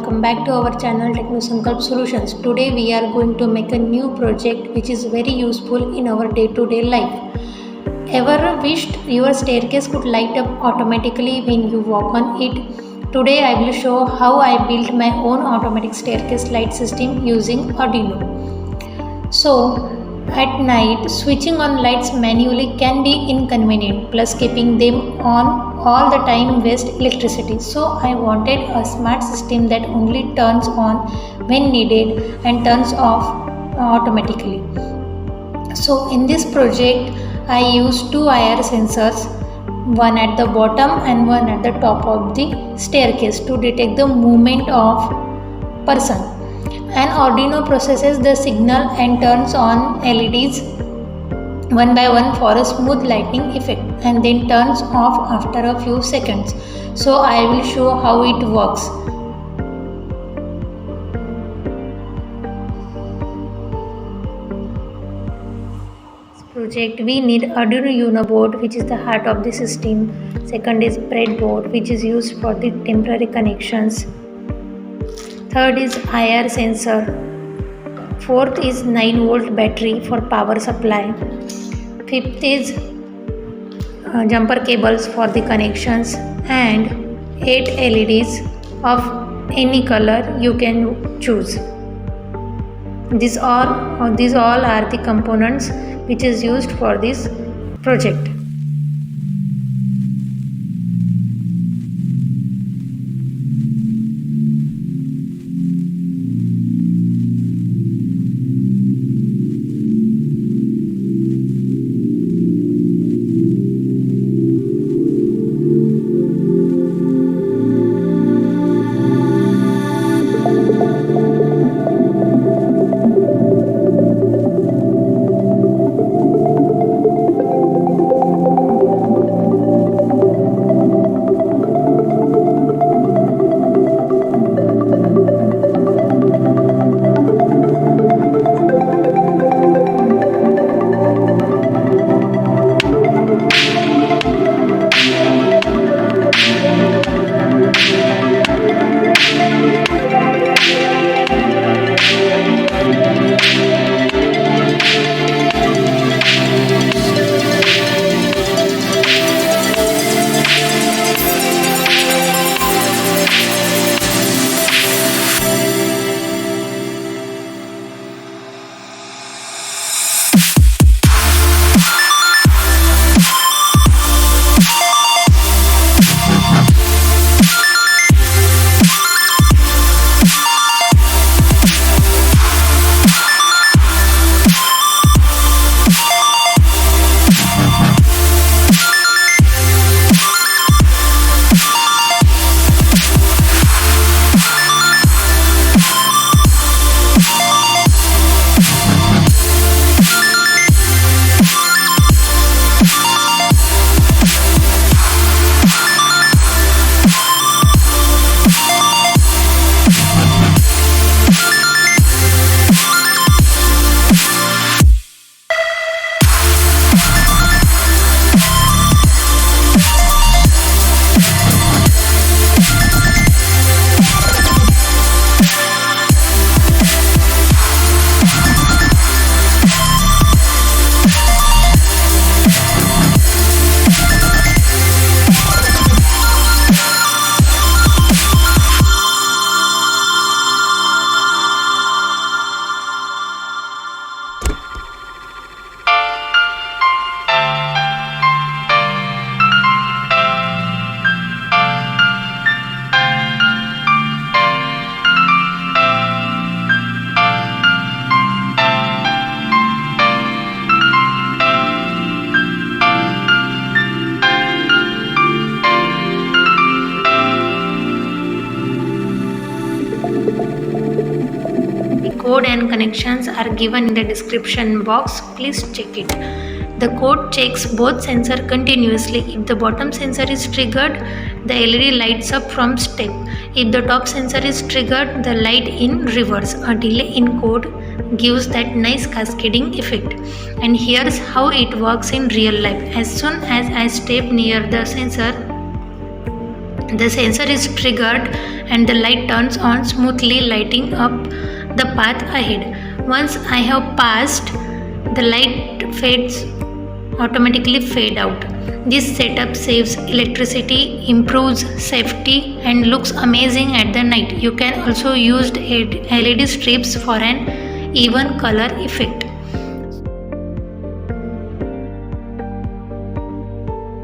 welcome back to our channel Technosankalp Solutions. Today we are going to make a new project which is very useful in our day-to-day life. Ever wished your staircase could light up automatically when you walk on it? Today I will show how I built my own automatic staircase light system using Arduino. So, at night, switching on lights manually can be inconvenient, plus keeping them on all the time wastes electricity. So, I wanted a smart system that only turns on when needed and turns off automatically. So, in this project, I used two IR sensors, one at the bottom and one at the top of the staircase to detect the movement of person. An Arduino processes the signal and turns on LEDs one by one for a smooth lighting effect and then turns off after a few seconds. So I will show how it works. This project we need Arduino Uno board, which is the heart of the system. Second is breadboard, which is used for the temporary connections. Third is IR sensor. Fourth is 9-volt battery for power supply. Fifth is jumper cables for the connections and 8 LEDs of any color you can choose. These all are the components which is used for this project. Code and connections are given in the description box. Please check it. The code checks both sensors continuously. If the bottom sensor is triggered, the LED lights up from step. If the top sensor is triggered, the light in reverse. A delay in code gives that nice cascading effect. And here's how it works in real life. As soon as I step near the sensor, The sensor is triggered and the light turns on smoothly, lighting up the path ahead. Once I have passed, the light automatically fade out. This setup saves electricity, improves safety, and looks amazing at the night. You can also use LED strips for an even color effect.